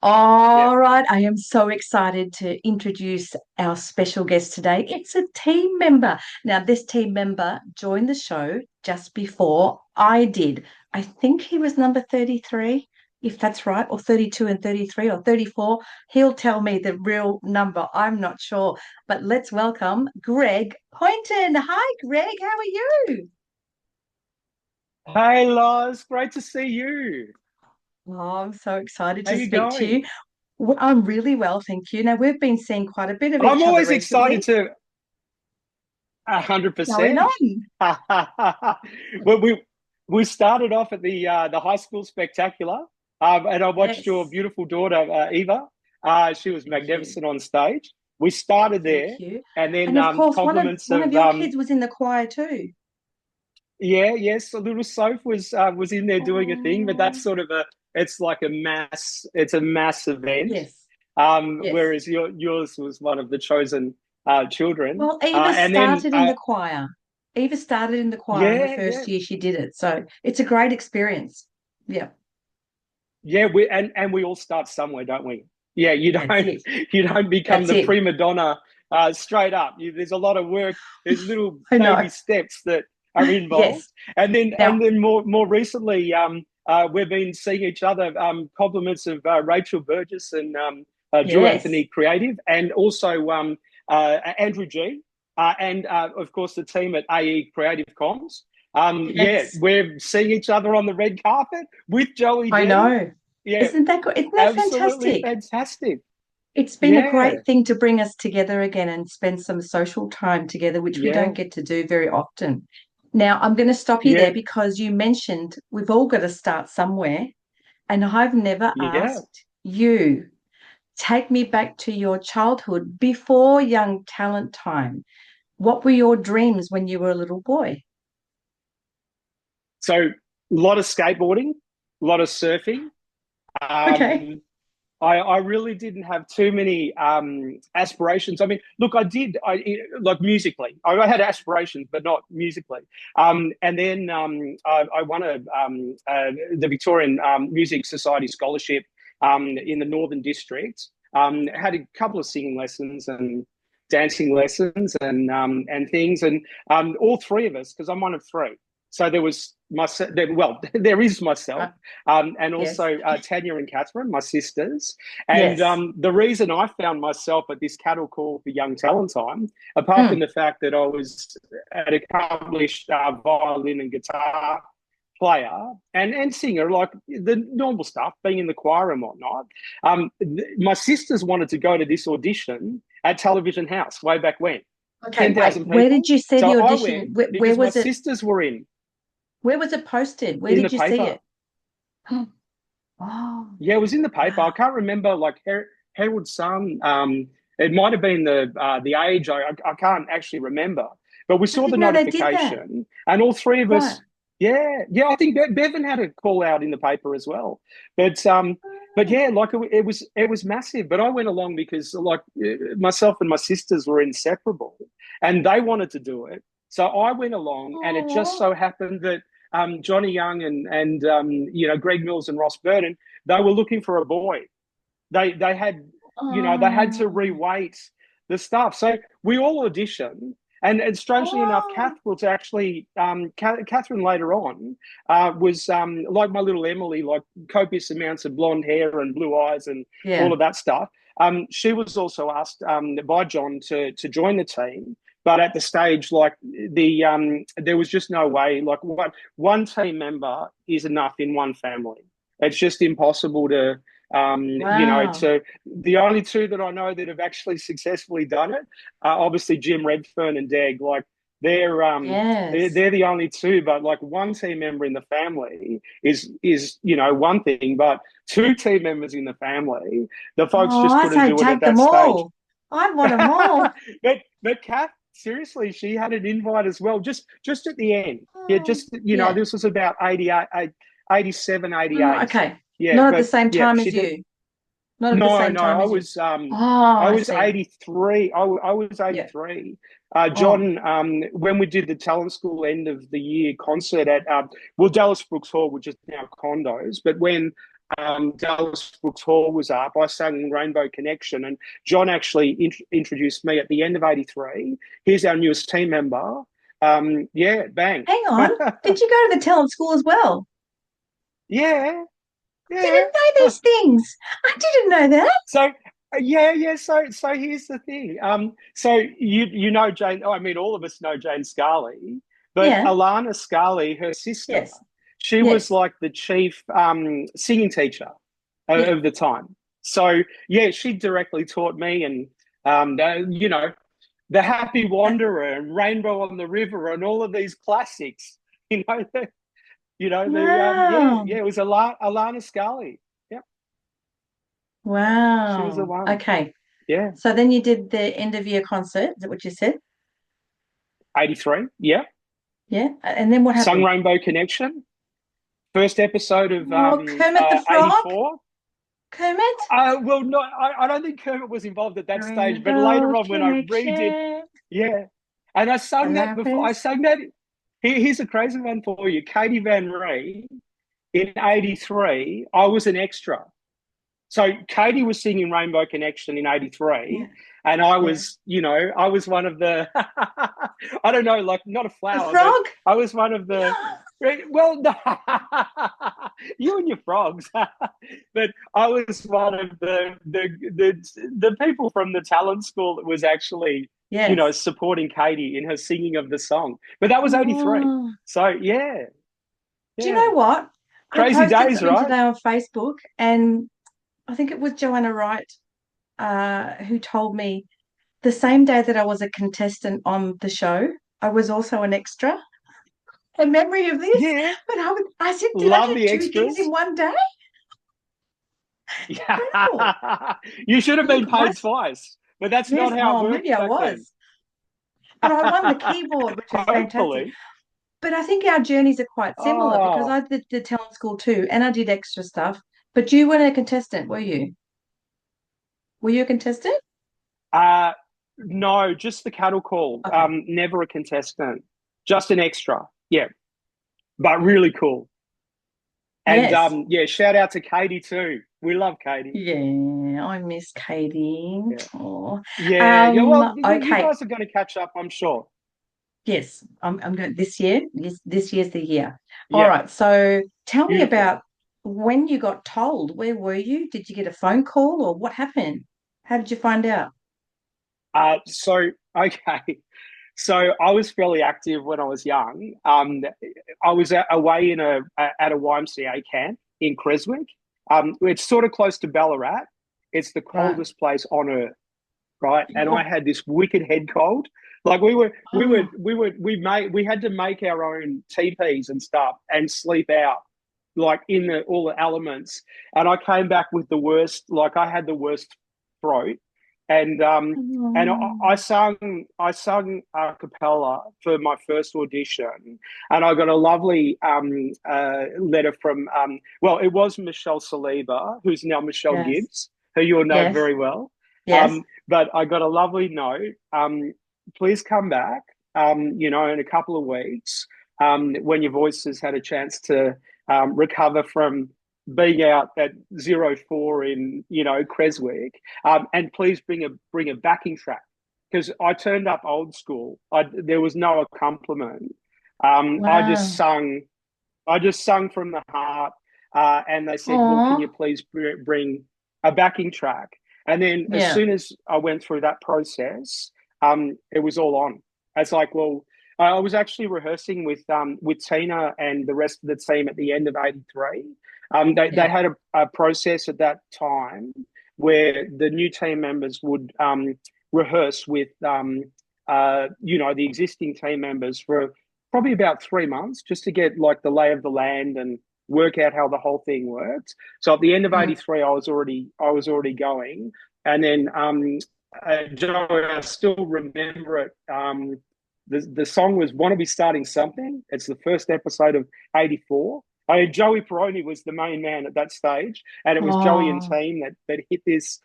Yeah. All right, I am so excited to introduce our special guest today. It's a team member. Now, this team member joined the show just before I did. I think he was number 33, if that's right, or 32 and 33 or 34. He'll tell me the real number. I'm not sure. But let's welcome Greg Poynton. Hi, Greg. How are you? Hey, Loz, great to see you. Oh, I'm so excited How to you speak to you. going? Well, I'm really well, thank you. Now, we've been seeing quite a bit of I'm each other always excited recently. to Going 100%. on? Well, we started off at the high school spectacular, and I watched your Yes. beautiful daughter Eva. She was Thank you. magnificent on stage. We started there, Thank you. and then And of course, compliments one of of your kids was in the choir too. yeah, yes, a little Soph was in there doing a thing, but that's Oh, sort of it's like it's a mass event. yes, yes. Whereas yours was one of the chosen children. Well, Eva And then started in the choir. Eva started in the choir in the yeah, yeah, first year she did it. So it's a great experience. Yeah, yeah, and we all start somewhere, don't we? Yeah, you that's don't it. you don't become That's the it. prima donna straight up. There's a lot of work. There's little I baby know. steps that are involved, Yes. and Now, then more recently, we've been seeing each other. Compliments of Rachel Burgess and Drew yes. Anthony Creative, and also Andrew G, and of course the team at AE Creative Comms. Yeah, Yes. we're seeing each other on the red carpet with Joey I G. know. Yeah, Isn't that good? Isn't that absolutely fantastic? fantastic. It's been a Yeah, great thing to bring us together again and spend some social time together, which we don't yeah, get to do very often. Now, I'm going to stop you there yeah, because you mentioned we've all got to start somewhere. And I've never yeah. asked you, take me back to your childhood before young talent time. What were your dreams when you were a little boy? So a lot of skateboarding, a lot of surfing. Okay. Um, I really didn't have too many aspirations. I mean, look, I like musically. I had aspirations, but not musically. And then I won the Victorian Music Society scholarship in the Northern District. Had a couple of singing lessons and dancing lessons and things, and all three of us, because I'm one of three. So there was myself. Well, there is myself, Uh, and yes. also Tanya and Catherine, my sisters. And Yes. the reason I found myself at this cattle call for Young Talent Time, apart from Mm. the fact that I was an accomplished violin and guitar player and singer, like the normal stuff, being in the choir and whatnot, my sisters wanted to go to this audition at Television House way back when, Okay, wait. 10,000 Where people. did you see So the I audition? went Where because my was it? sisters were in Where was it posted? Where in the did you see paper. it? Oh, Yeah, it was in the paper. I wow. can't remember like Herald Sun. It might have been the Age. I can't actually remember. But we I saw the didn't know they did that. notification, and all three of Right. us. Yeah, yeah. I think Bevan had a call out in the paper as well. But Oh, yeah, like it was massive. But I went along because like myself and my sisters were inseparable, and they wanted to do it. So I went along, and it just oh, so happened that Johnny Young and Greg Mills and Ross Burton, they were looking for a boy. They had they had to oh, reweight the stuff. So we all auditioned. And strangely enough, oh. Kath was actually Catherine later on was like my little Emily, like copious amounts of blonde hair and blue eyes and all Yeah. of that stuff. She was also asked by John to join the team, but at the stage, like there was just no way. Like one team member is enough in one family. It's just impossible to Wow. to the only two that I know that have actually successfully done it are obviously Jim Redfern and Deg. Like they're um they're, Yes. they're the only two, but like one team member in the family is one thing, but two team members in the family, the folks Oh, just I couldn't say do it at take that them stage. all. I want them all. but Kath, seriously, she had an invite as well, just at the end. Yeah, Oh, just yeah. this was about 88, 87, Oh, 88. okay. Yeah, Not at the but same yeah, time she as did. you. Not at the No, same no, time I as you. was Oh, I I was see. 83. I was Yeah. 83. Oh, John, when we did the talent school end of the year concert at well Dallas Brooks Hall, which is now condos, but when Dallas Brooks Hall was up. I sang Rainbow Connection, and John actually introduced me at the end of '83. Here's our newest team member. Yeah, bang. Hang on. Did you go to the talent school as well? Yeah, I yeah. didn't know these things. I didn't know that. So yeah. So here's the thing. So you know Jane. Oh, I mean, all of us know Jane Scarley, but Yeah. Alana Scarley, her sister, Yes. she was Yes. like the chief singing teacher Yeah. of the time. So yeah, she directly taught me, and you know, the Happy Wanderer and Rainbow on the River and all of these classics. You know, Wow. yeah, it was Alana Scarley. Yeah, she was the Wow. one. Okay. Yeah. So then you did the end of year concert. Is that what you said? '83. Yeah. Yeah. And then what Sung happened? Rainbow Connection. First episode of Oh, Kermit the Frog? '84. Kermit? Well, no, I don't think Kermit was involved at that stage, but later Rainbow on when I redid, connection. yeah. And I I sung that love before. I this. sung that. Here's a crazy one for you. Katie Van Ree in '83. I was an extra. So Katie was singing Rainbow Connection in Yeah. '83, and I Yeah. was, I was one of the, I don't know, like not a The flower, but frog? I was one of the, well, no, you and your frogs, but I was one of the people from the talent school that was actually, Yes. supporting Katie in her singing of the song. But that was '83, Oh. so yeah, Do you yeah, know what? I crazy posted days, something right? today on Facebook, and I think it was Joanna Wright who told me the same day that I was a contestant on the show, I was also an extra. A memory of this, Yeah, but I said, did I love do the two things in extras. one day? Incredible. Yeah. You should have been Look, paid twice, but that's yes, not how it oh, worked maybe I back then. was, but I won the keyboard, which was fantastic. Hopefully. But I think our journeys are quite similar because Oh, I did the talent school too, and I did extra stuff. But you weren't a contestant, were you? Were you a contestant? uh, no, just the cattle call. Okay. Never a contestant, just an extra. Yeah, but really cool. And Yes. yeah, shout out to Katie too. We love Katie. Yeah, I miss Katie. Yeah, Oh. yeah. Well, you Okay. guys are going to catch up, I'm sure. Yes, I'm going this year. This year's the year. All Yeah, right. So tell me beautiful. about when you got told. Where were you? Did you get a phone call or what happened? How did you find out? So okay. So I was fairly active when I was young. I was away at a YMCA camp in Creswick. It's sort of close to Ballarat. It's the Right. coldest place on earth, right? And I Oh, had this wicked head cold. Like we had to make our own teepees and stuff and sleep out like in all the elements. And I came back with the worst. Like I had the worst throat, and I oh, sung a cappella for my first audition, and I got a lovely letter from well, it was Michelle Saliba, who's now Michelle yes, Gibbs, who you'll know yes, very well. yes. But I got a lovely note. Please come back, in a couple of weeks, when your voice has had a chance to recover from being out at 0 4 in Creswick, and please bring a backing track because I turned up old school. There was no accompaniment. Wow. I just sung from the heart, and they said, "Well, can Oh, you please bring a backing track?" And then as yeah. soon as I went through that process, it was all on. It's like, well, I was actually rehearsing with Tina and the rest of the team at the end of '83. They Yeah. had a process at that time where the new team members would rehearse with the existing team members for probably about 3 months just to get like the lay of the land and work out how the whole thing worked. So at the end of Mm. '83, I was already going, and then Joe, I still remember it. The song was "Want to Be Starting Something." It's the first episode of '84. Joey Peroni was the main man at that stage, and it was Joey and Oh, team that hit this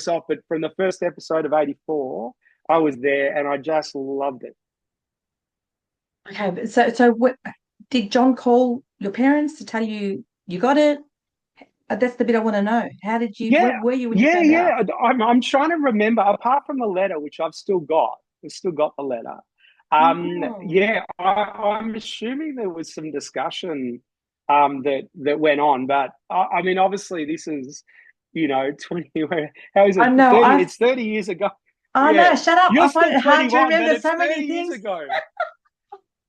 off. But from the first episode of '84, I was there, and I just loved it. okay. But so what did John call your parents to tell you you got it? That's the bit I want to know. How did you, where Yeah, were you when you yeah, found out? yeah. I'm trying to remember. Apart from the letter, which I've still got the letter. Oh, Yeah, I'm assuming there was some discussion that went on, but I mean, obviously, this is 20. How is I it know. 30? It's 30 years ago. I Yeah, know. Shut up. you're I find still it hard to 21, but remember it's so 30 many years things. ago.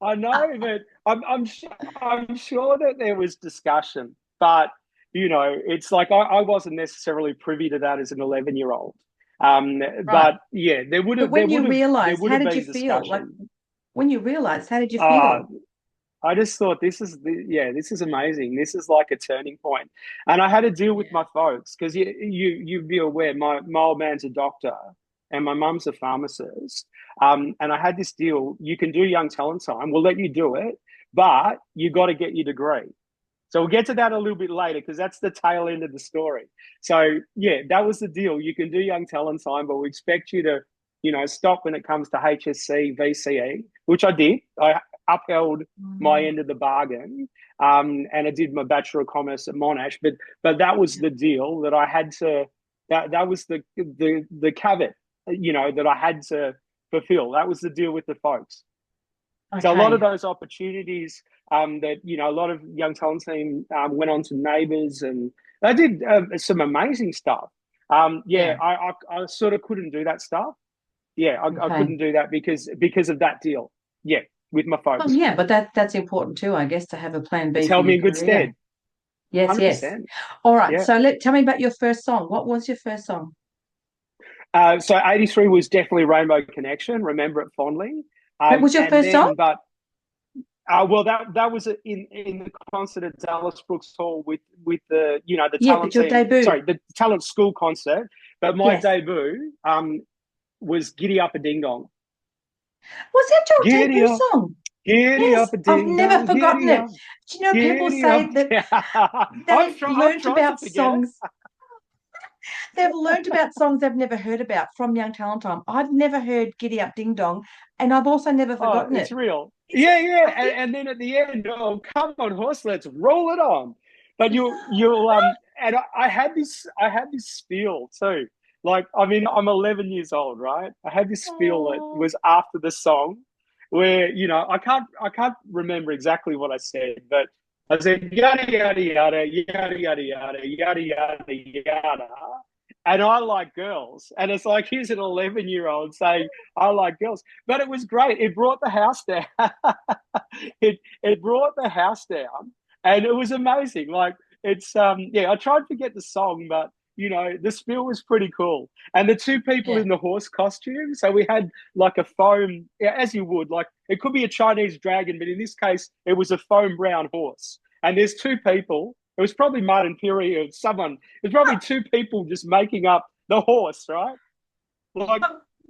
I know, but I'm sure that there was discussion, but it's like I wasn't necessarily privy to that as an 11-year-old. Right. But yeah, But when you there realized, would how have did you been feel? Like discussion. when you realized, how did you Uh, feel? I just thought this is amazing. This is like a turning point. And I had to deal with Yeah. my folks because you'd be aware my old man's a doctor and my mum's a pharmacist. And I had this deal. You can do young talent time. We'll let you do it, but you got to get your degree. So we'll get to that a little bit later because that's the tail end of the story. So yeah, that was the deal. You can do young talent time, but we expect you to, stop when it comes to HSC, VCE, which I did. I upheld my Mm, end of the bargain, and I did my Bachelor of Commerce at Monash. But that was yeah. the deal that I had to. That was the caveat, that I had to fulfill. That was the deal with the folks. So a lot of Okay. those opportunities that a lot of young talent team went on to Neighbours, and they did some amazing stuff. Yeah, Yeah. I sort of couldn't do that stuff. Yeah, I Okay. couldn't do that because of that deal. Yeah, with my Well, folks, yeah, but that's important too, I guess, to have a plan B it's for held me your in good career. stead. Yes, yes. 100%. All right. Yeah. So tell me about your first song. What was your first song? So 83 was definitely Rainbow Connection. Remember it fondly. That was your And first song? then, but well, that was in the concert at Dallas Brooks Hall with the Yeah, talent but your team. debut. Sorry, the talent school concert. But my Yes. debut was Giddy Up a Ding Dong. Was that your Giddy debut up, song? giddy Yes, up a I've ding never dong, forgotten giddy it. up, Do you know people giddy up. say that I've they've tried. I've learnt tried to about forget it. songs, they've learnt about songs they've never heard about from Young Talent Time. I've never heard Giddy Up Ding Dong, and I've also never Oh, forgotten it's it. real. Is Yeah, it? yeah. I think And then at the end, oh, come on, horse, let's roll it on. But you'll and I had this spiel too. Like, I mean, I'm 11 years old, right? I had this spiel that oh, was after the song where, I can't remember exactly what I said, but I said yada yada yada yada yada yada yada yada yada. And I like girls. And it's like here's an 11-year-old saying, I like girls. But it was great. It brought the house down. It brought the house down, and it was amazing. Like it's yeah. I tried to forget the song, but the spiel was pretty cool. And the two people yeah. in the horse costume. So we had like a foam, yeah, as you would like. It could be a Chinese dragon, but in this case, it was a foam brown horse. And there's two people. It was probably Martin Piri or someone. There's probably two people just making up the horse, right? Like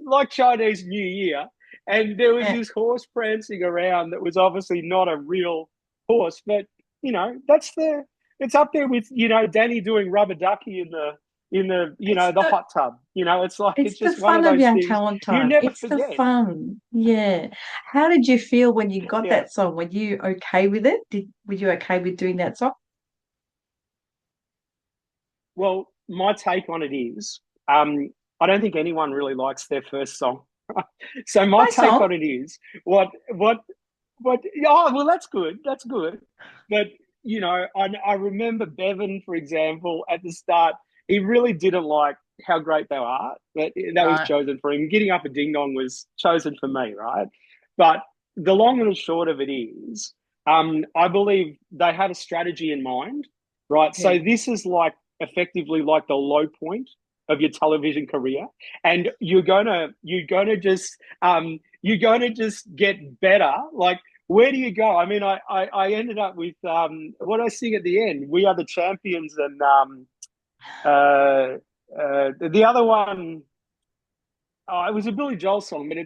like Chinese New Year, and there was Yeah. this horse prancing around that was obviously not a real horse, but that's it's up there with Danny doing rubber ducky It's the the hot tub. It's it's the just one of fun of those Young things Talent you Time. never It's the forget. fun. Yeah. How did you feel when you got Yeah. that song? Were you okay with it? Were you okay with doing that song? Well, my take on it is, I don't think anyone really likes their first song. So my My take song? on it is what? Oh, well, that's good. That's good. But I remember Bevan, for example, at the start, he really didn't like how great they are. That was Right. chosen for him. Getting up a ding dong was chosen for me, right? But the long and the short of it is, I believe they had a strategy in mind, right? Yeah. So this is like effectively like the low point of your television career, and you're gonna just get better. Like, where do you go? I mean, I ended up with what I sing at the end. We are the champions, and uh, the other one. Oh, it was a Billy Joel song, but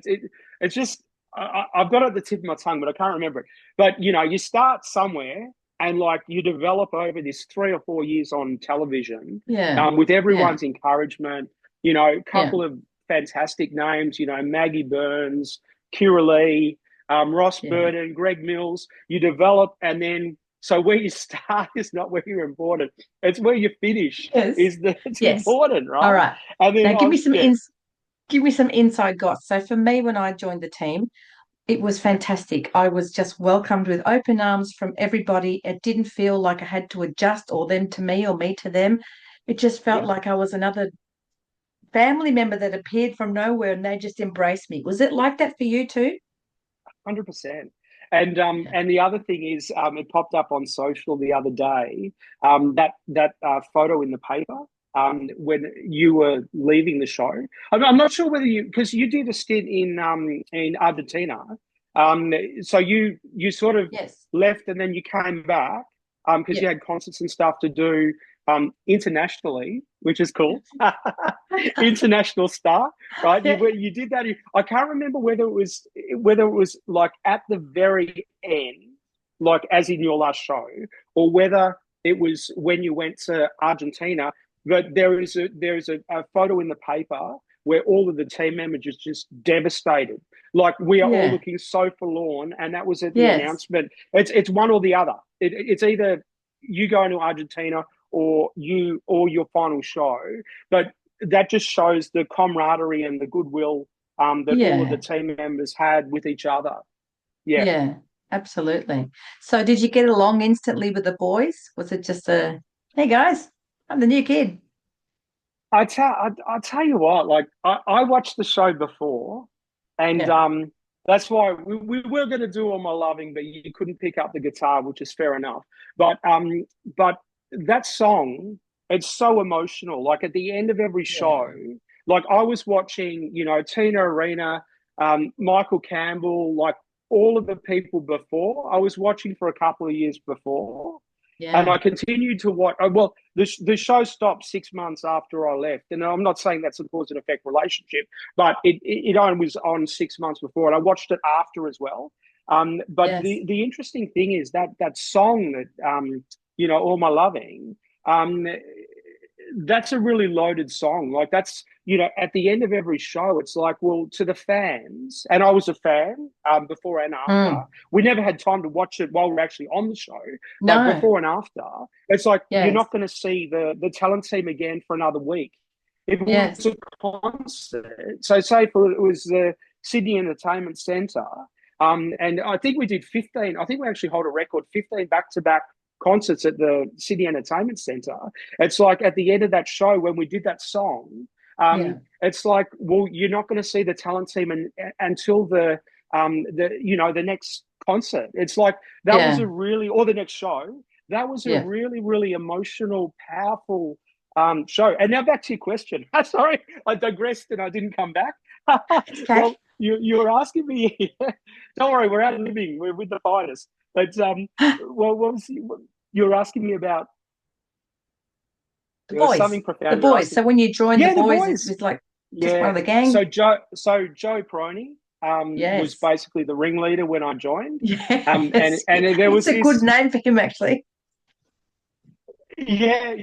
it's just I've got it at the tip of my tongue, but I can't remember it. But you start somewhere, and like you develop over this 3 or 4 years on television, Yeah. with Yeah. everyone's encouragement. A Yeah. couple of fantastic names. Maggie Burns, Kira Lee, Ross Yeah. Burton, Greg Mills. You develop, and then So where you start is not where you're important. It's where you finish Yes. is it's Yes. important, All right? right. And then Now yeah, give me some inside goss. So for me, when I joined the team, it was fantastic. I was just welcomed with open arms from everybody. It didn't feel like I had to adjust or them to me or me to them. It just felt yeah, like I was another family member that appeared from nowhere and they just embraced me. Was it like that for you too? 100%. And the other thing is, it popped up on social the other day. That photo in the paper. When you were leaving the show, I'm not sure whether because you did a stint in Argentina. So you sort of Yes. left and then you came back because Yeah. you had concerts and stuff to do internationally, which is cool. International star, right? Yeah. You did that. I can't remember whether it was like at the very end, like as in your last show, or whether it was when you went to Argentina. But there is a photo in the paper where all of the team members are just devastated. Like we are all Yeah. looking so forlorn, and that was at the Yes. announcement. It's one or the other. It's either you going to Argentina or your final show. But that just shows the camaraderie and the goodwill that all of the Yeah. team members had with each other. Yeah, Yeah. Absolutely. So did you get along instantly with the boys? Was it just a, hey guys, I'm the new kid? I tell you what, like I watched the show before, and Yeah. that's why we were going to do All My Loving, but you couldn't pick up the guitar, which is fair enough. But that song, it's so emotional. Like at the end of every Yeah. show, like I was watching, Tina Arena, Michael Campbell, like all of the people before. I was watching for a couple of years before, and I Yeah. continued to watch. Well, the show stopped 6 months after I left, and I'm not saying that's a cause and effect relationship, but it only was on 6 months before, and I watched it after as well. But Yes. the interesting thing is that song that All My Loving, um, that's a really loaded song. Like that's at the end of every show, it's like, well, to the fans, and I was a fan before and after. Mm. We never had time to watch it while we're actually on the show, but No. before and after, it's like you're Yes. not going to see the talent team again for another week. If it was Yes. a concert, so say for it was the Sydney Entertainment Centre, and I think we did 15. I think we actually hold a record 15 back-to-back concerts at the Sydney Entertainment Centre. It's like at the end of that show when we did that song, Yeah. it's like, well, you're not going to see the talent team until the next concert. It's like that was Yeah. a really or the next show. That was a Yeah. really, really emotional, powerful show. And now back to your question. Sorry, I digressed and I didn't come back. Okay. Well, you were asking me. Don't worry, we're out living. We're with the finest. But well, you were asking me about? The There was boys. something The profound you're boys. asking. So when you joined the Yeah, the boys, it boys. was like just one Yeah. of the gang. So Joe Prony was Yes. basically the ringleader when I joined. And Yes. and there It's was a good this. name for him, actually. Yeah.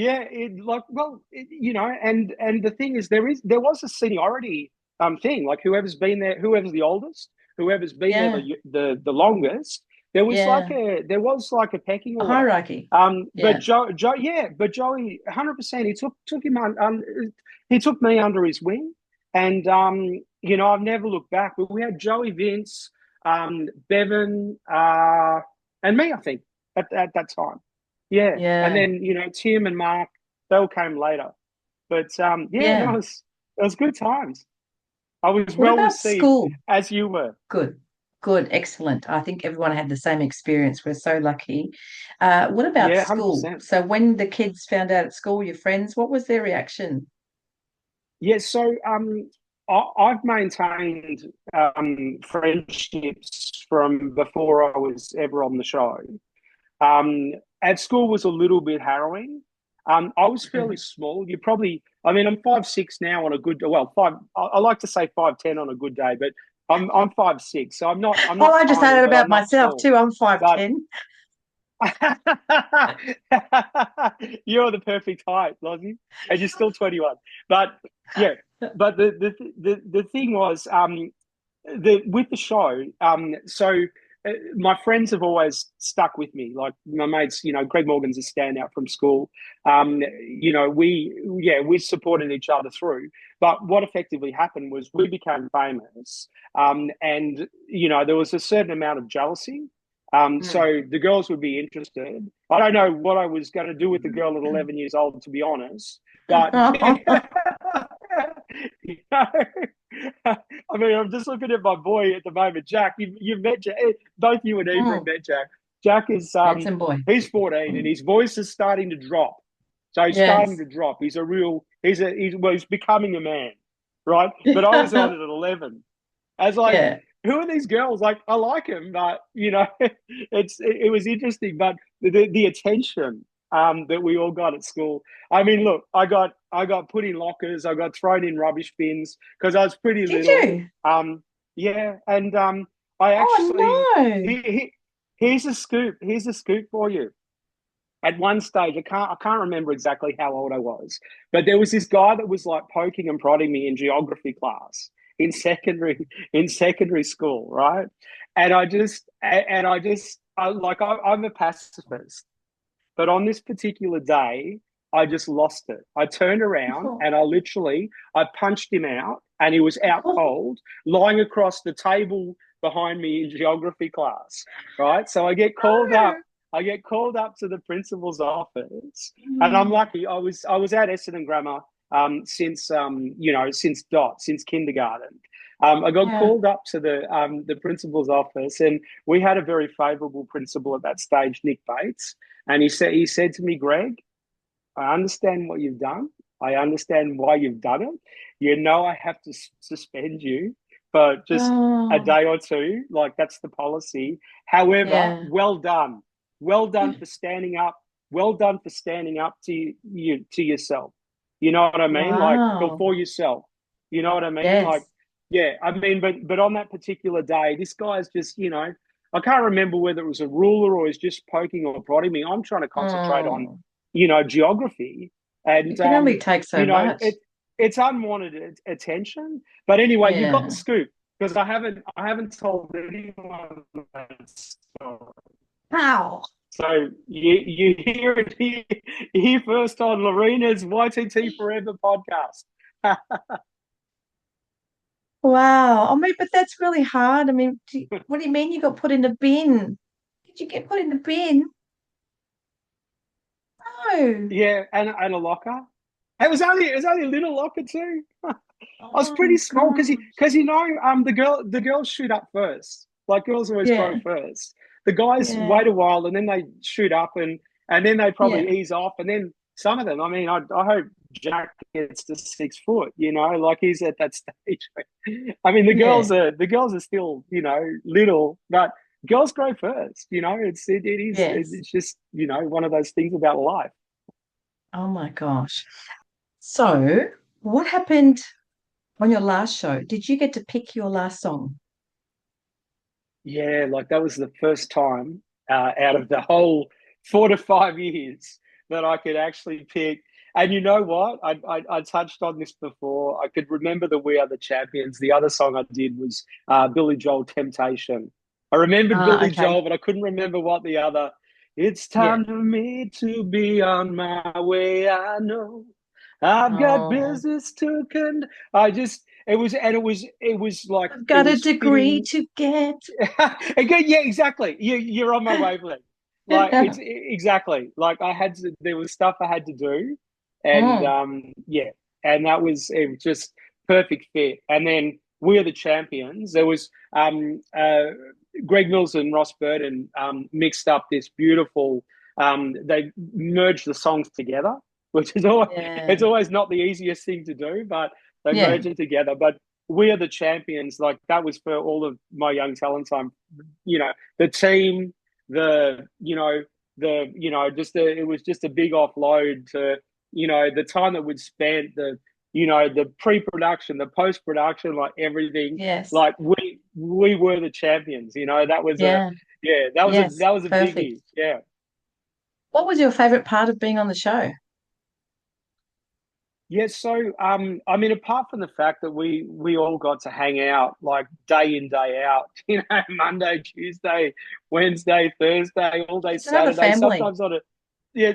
And the thing is, there was a seniority thing. Like whoever's been there, whoever's the oldest, whoever's been there Yeah. the longest. Yeah. There was like a pecking A order. hierarchy. But Yeah. but Joey, 100%, he took him he took me under his wing, and I've never looked back. But we had Joey, Vince, Bevan, and me, I think, at that time. Yeah, and Yeah. then Tim and Mark, they all came later. But yeah, no, Yeah. it was good times. I was What well about received school? as you were. Good. Good. Excellent. I think everyone had the same experience. We're so lucky. What about Yeah, hundred school? percent. So when the kids found out at school, your friends, what was their reaction? Yeah, so I've maintained friendships from before I was ever on the show. Um, at school was a little bit harrowing. I was fairly small. I mean, I'm 5'6" now on a good, well, five. I like to say 5'10" on a good day, but I'm 5'6", so I'm Well, not I just tiny, added but about I'm not myself tall. too. I'm But 5'10". you're the perfect height, Lozzie, and you're still 21. But yeah, but the thing was, with the show, so my friends have always stuck with me. Like my mates, Greg Morgan's a standout from school. We supported each other through. But what effectively happened was we became famous, and there was a certain amount of jealousy. Mm. So the girls would be interested. I don't know what I was going to do with the girl at 11 years old, to be honest. But you know, I mean, I'm just looking at my boy at the moment, Jack. You've met Jack. Both you and Eva have Mm. met Jack. Jack is Handsome boy. he's 14 and his voice is starting to drop. So he's starting Yes. to drop. He's becoming a man, right? But I was on it at 11. I was like, Yeah. who are these girls? Like, I like him, but it was interesting. But the attention that we all got at school. I mean, look, I got put in lockers. I got thrown in rubbish bins because I was pretty Did little. you? Yeah, and I actually Oh no. here's a scoop. Here's a scoop for you. At one stage, I can't remember exactly how old I was, but there was this guy that was like poking and prodding me in geography class in secondary school, right? I'm a pacifist, but on this particular day, I just lost it. I turned around and I punched him out, and he was out cold, lying across the table behind me in geography class, right? So No. I get called up to the principal's office, and I'm Mm. lucky. I was at Essendon Grammar since kindergarten. I got Yeah. called up to the principal's office, and we had a very favourable principal at that stage, Nick Bates, and he said to me, Greg, I understand what you've done. I understand why you've done it. I have to suspend you for just a Oh, day or two. Like that's the policy. However, yeah. well done. Well done for standing up. Well done for standing up to yourself. You know what I mean? Like Wow. for yourself. You know what I mean? Like, Yes. yeah. I mean, but on that particular day, this guy's just, I can't remember whether it was a ruler or he's just poking or prodding me. I'm trying to concentrate on Oh, geography, and it can only take so much. it's unwanted attention. But anyway, you got the Yeah. scoop because I haven't told anyone that story. Wow. So you hear it here first on Lorena's YTT Forever podcast. Wow. I mean, but that's really hard. I mean, what do you mean you got put in the bin? Did you get put in the bin? No. Yeah, and a locker. It was only a little locker too. I was pretty Oh small because God. the girls shoot up first. Like girls always go Yeah. first. The guys Yeah. wait a while and then they shoot up and then they probably Yeah. ease off and then some of them. I mean, I hope Jack gets to 6 foot. Like he's at that stage. I mean, Yeah. the girls are still little, but girls grow first. Yes. It's just one of those things about life. Oh my gosh. So, what happened on your last show? Did you get to pick your last song? Yeah, like that was the first time out of the whole 4 to 5 years that I could actually pick. And you know what? I touched on this before. I could remember the We Are the Champions. The other song I did was Billy Joel Temptation. I remembered Ah, Billy okay. Joel, but I couldn't remember what the other. It's Yeah. time for me to be on my way. I know I've got Oh, business to con. I just it was like I've it got a was degree fitting. to get. Again, yeah, exactly. You're on my wavelength. Like exactly. Like there was stuff I had to do, and Mm, yeah, and it was just perfect fit. And then we're the champions. There was Greg Mills and Ross Burton mixed up this beautiful. They merged the songs together, which is always yeah. it's always not the easiest thing to do, but they Yeah. merged it together. But we are the champions. Like that was for all of my young talents. The team, it was just a big offload to, the time that we'd spent, the pre-production, the post-production, like everything. Yes. Like we were the champions. That was a Yeah. yeah, that was a Yes. that was a Perfect. biggie. Yeah. What was your favorite part of being on the show? Yeah, so I mean, apart from the fact that we all got to hang out like day in, day out, Monday, Tuesday, Wednesday, Thursday, all day It's another Saturday, family.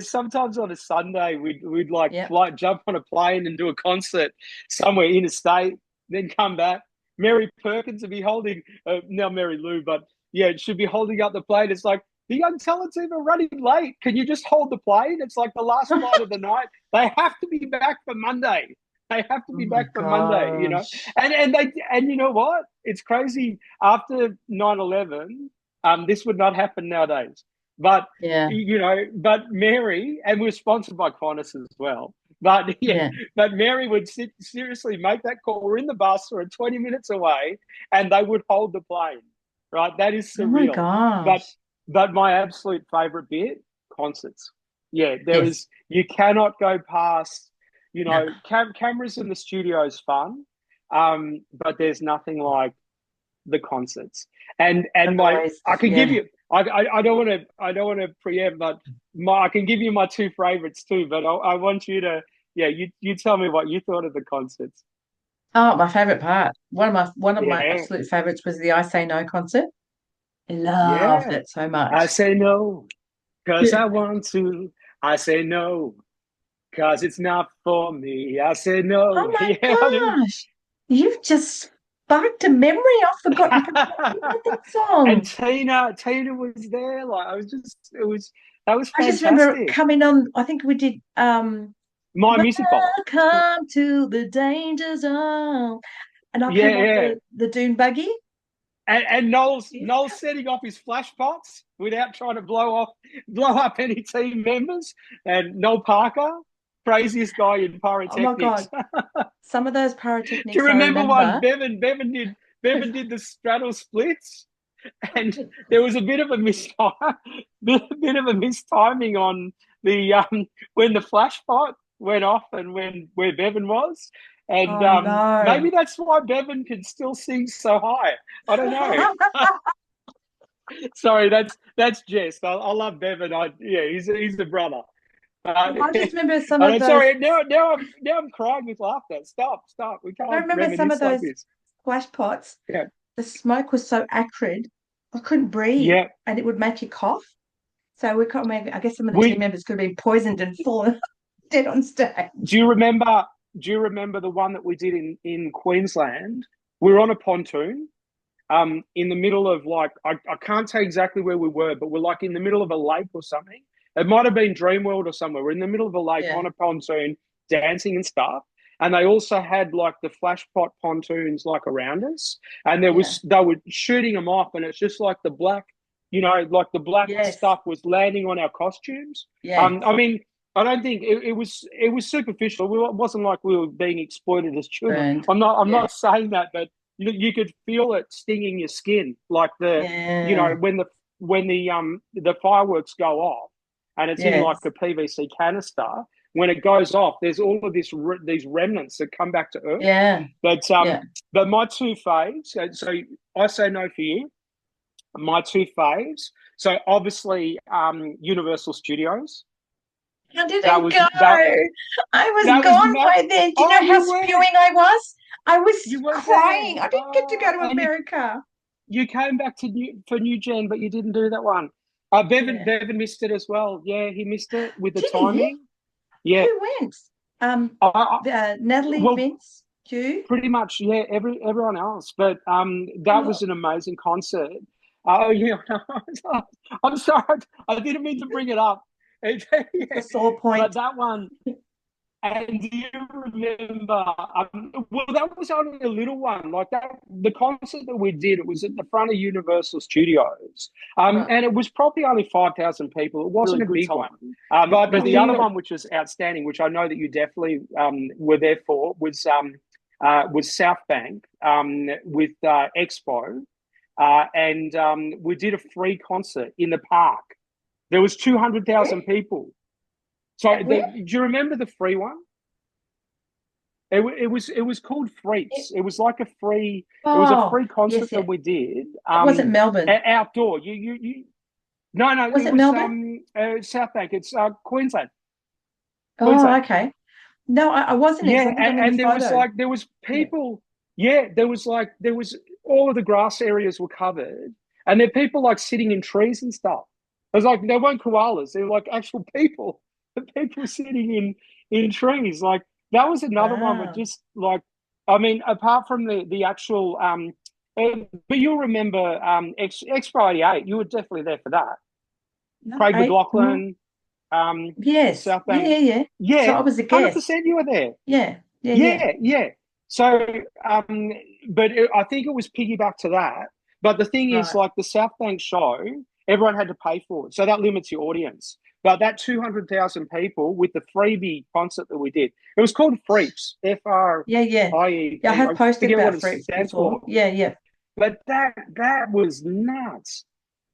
sometimes on a Sunday we'd like Yep. fly jump on a plane and do a concert somewhere interstate, then come back. Mary Perkins would be holding now Mary Lou, but yeah, she'd be holding up the plane. It's like the young talent's even running late. Can you just hold the plane? It's like the last flight of the night. They have to be back for Monday. They have to Oh be my back for Monday. gosh. And you know what? It's crazy. After 9/11, this would not happen nowadays. But Yeah. but Mary, and we're sponsored by Qantas as well. But yeah, Yeah. but Mary would seriously make that call. We're in the bus, we're 20 minutes away, and they would hold the plane. Right? That is Oh my surreal. But gosh. but my absolute favorite bit, concerts. Yeah, there Yes. is. You cannot go past. No. Cameras in the studio is fun, but there's nothing like the concerts. The And my boys. I can give Yeah. you. I don't want to preempt, but I can give you my two favorites too. But I want you to. Yeah, you tell me what you thought of the concerts. Oh, my favorite part. One of my Yeah, absolute favorites was the I Say No concert. I loved yeah. it so I much. say no because Yeah. I want to. I say no because it's not for me. I said Oh no. my Yeah, I do. gosh. You've just sparked a memory. I've forgotten completely about that And song. Tina was there. Like I was just, it was that was I just remember fantastic. coming on, I think we did My music box. Welcome to the Danger Zone. And I Yeah, came on yeah. the dune buggy. And Noel's setting off his flash pots without trying to blow up any team members. And Noel Parker, craziest guy in Oh my pyrotechnics. God. Some of those Do you pyrotechnics I remember one? remember. Bevan did the straddle splits, and there was a bit of a bit of a mistiming on the when the flash pot went off and when where Bevan was, and Oh no. maybe that's why Bevan can still sing so high. I don't know. Sorry, that's Jess. I love Bevan. Yeah, he's a brother. I just remember some of I'm those. sorry. Now I'm crying with laughter. Stop. We I can't remember some of reminisce like those this. splash pots. Yeah, The smoke was so acrid, I couldn't breathe, yeah. and it would make you cough. So we can't maybe I guess some of the team We members could have been poisoned and fallen dead on do stage. you remember? Do you remember the one that we did in Queensland? We were on a pontoon, in the middle of like I can't tell exactly where we were, but we're like in the middle of a lake or something. It might have been Dreamworld or somewhere. We're in the middle of a lake Yeah, on a pontoon, dancing and stuff. And they also had like the flash pot pontoons like around us, and yeah, they were shooting them off, and it's just like the black, like the black yes, stuff was landing on our costumes. yes, I mean, I don't think it was superficial. It wasn't like we were being exploited as children. burned. I'm Yeah, not saying that, but you could feel it stinging your skin, like yeah, when the fireworks go off, and it's in like yes, a PVC canister. When it goes off, there's all of these remnants that come back to Earth. yeah, But yeah. my two faves. So I say no for you. My two faves. So obviously, Universal Studios. How did That it was go? that I was that was gone mad. by then. Do you Oh, know how you were spewing I was? I was you were there. crying. I didn't get to go to And America. you came back to New Gen, but you didn't do that one. Yeah. Bevan missed it as well. Yeah, he missed it with the Did he? timing. Yeah. Who went? I, Natalie, well, Vince, you. pretty much, yeah. Everyone else, but that was Oh, an amazing concert. Oh yeah, I'm sorry, I didn't mean to bring it up. it's a Yeah, sore but point. that one. And do you remember? Well, that was only a little one. Like that, the concert that we did, it was at the front of Universal Studios, Right. and it was probably only 5,000 people. It wasn't Really a good big one. time. But But the other you, one, which was outstanding, which I know that you definitely were there for, was South Bank with Expo, and we did a free concert in the park. There was 200,000 where? people. So At where? do you remember the free one? It was called It, Freaks. It was a oh, free concert yes, yeah. that we did It wasn't Melbourne. outdoor. No, Was it it was Melbourne? South Bank. It's Oh, Queensland. okay. No, I wasn't in because Yeah, I think I'm in the and photo. there was Yeah. people. Yeah, there was all of the grass areas were covered, and there are people like sitting in trees and stuff. It was like they weren't koalas; they were like actual people. The people sitting in trees. Like that was another one with Wow. just like, I mean, apart from the actual but you'll remember Expo '88. You were definitely there for that. No, Craig I, mm, McLaughlin, yes. South Yeah, Bank. yeah, yeah. So Yeah, I was a hundred guest. percent. You were there. Yeah, yeah, yeah. Yeah, yeah. So, but I think it was piggyback to that. But the thing is, Right. like the South Bank show, everyone had to pay for it, so that limits your audience. But that 200,000 people with the freebie concert that we did, it was called Freeps, Yeah, yeah. Yeah, I FRIEP. have I posted forget what about it fruits stands before. for, Yeah, yeah. but that was nuts.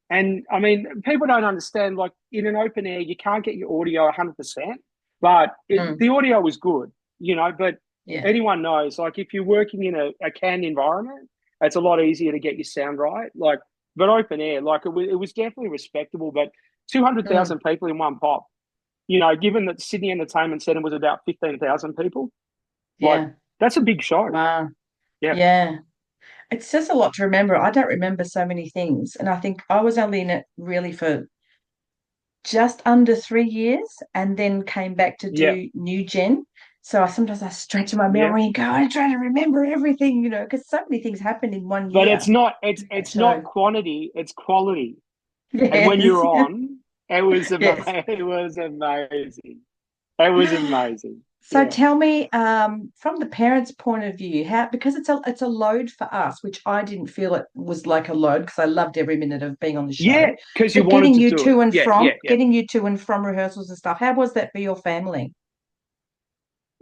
And I mean, people don't understand. Like in an open air, you can't get your audio 100%, but Mm, the audio was good, you know. But yeah. anyone knows, like if you're working in a canned environment, it's a lot easier to get your sound right. Like, but open air, like it was definitely respectable. But two hundred Mm, thousand people in one pop, you know, given that Sydney Entertainment Centre was about 15,000 people, like yeah. that's a big show. Wow. Yeah, Yeah. It's just a lot to remember. I don't remember so many things. And I think I was only in it really for just under 3 years and then came back to yeah, do New Gen. So I stretch my yeah. memory and go, I try to remember everything, because so many things happened in one But year that it's show. not quantity, it's quality. And when Yes. you're on, Yes. it was amazing. It was amazing. So Yeah. tell me, from the parents' point of view, how because it's a load for us, which I didn't feel it was like a load because I loved every minute of being on the show. Yeah, because you But wanted getting to you do it. to and Yeah, from, yeah, yeah. getting you to and from rehearsals and stuff, how was that for your family?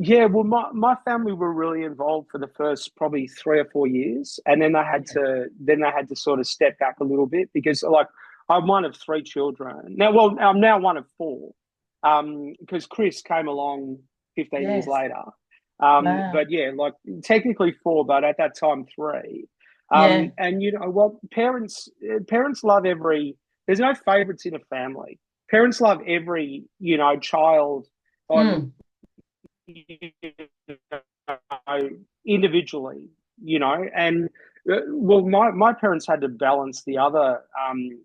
Yeah, well my family were really involved for the first probably 3 or 4 years. And then they had to sort of step back a little bit because like I'm one of three children. I'm now one of four. Because Chris came along 15 years Yes. later. Wow. But yeah, like technically four, but at that time three. Yeah. And you know what, parents love there's no favorites in a family. Parents love every, you know, child on, Mm. you know, individually, you know, and well, my parents had to balance my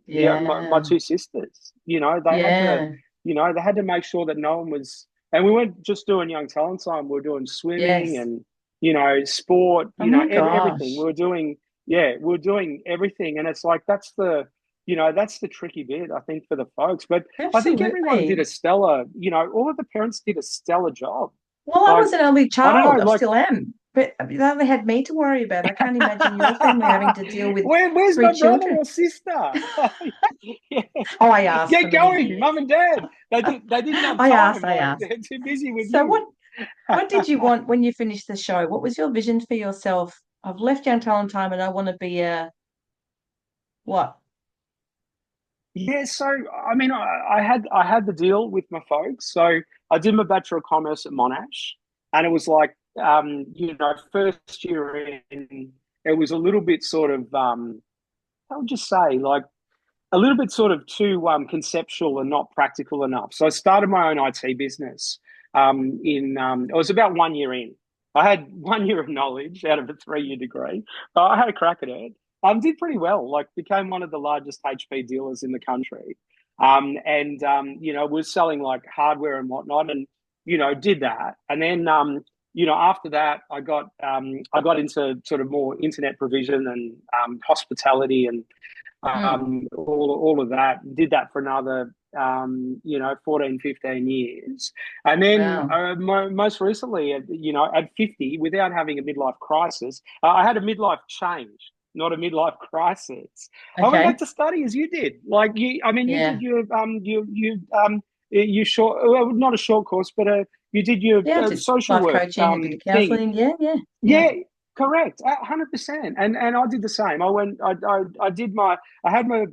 Yeah. two sisters. You know, they had to, Yeah. you know, they had to make sure that no one was, and we weren't just doing young talent time. We were doing swimming Yes. and, you know, sport. Oh You know, my everything. gosh. We were doing everything, and it's like that's the tricky bit, I think, for the folks. But I think everyone did Absolutely. a stellar, you know, all of the parents did a stellar job. Well, I Like, was an only I don't child. know, I like, still am. But they only had me to worry about. I can't imagine your family having to deal with where's three my brother children. or sister? Yeah. Oh, I asked for Get many going, years. mum and dad. They didn't have time. I Like asked. they're too busy with So you. what did you want when you finished the show? What was your vision for yourself? I've left Young Talent Time and I want to be a what? Yeah, so I mean, I had the deal with my folks. So I did my Bachelor of Commerce at Monash, and it was like, you know, first year in, it was a little bit sort of, how would you say, like a little bit sort of too conceptual and not practical enough. So I started my own IT business. It was about 1 year in. I had 1 year of knowledge out of a 3 year degree. I had a crack at it. Did pretty well. Like became one of the largest HP dealers in the country. And you know, was selling like hardware and whatnot, and you know, did that. And then you know, after that, I got into sort of more internet provision and hospitality and Mm, all of that. Did that for another, you know, 14, 15 years. And then wow. most recently, you know, at 50, without having a midlife crisis, I had a midlife change, not a midlife crisis. I went back Okay. to study as you did. Like you, I mean, you did Yeah. you short, well, not a short course, but you did your Yeah, I did social life work coaching, I did the thing. counseling. Yeah, yeah, yeah. Yeah, correct, 100%. And I did the same. I did I had my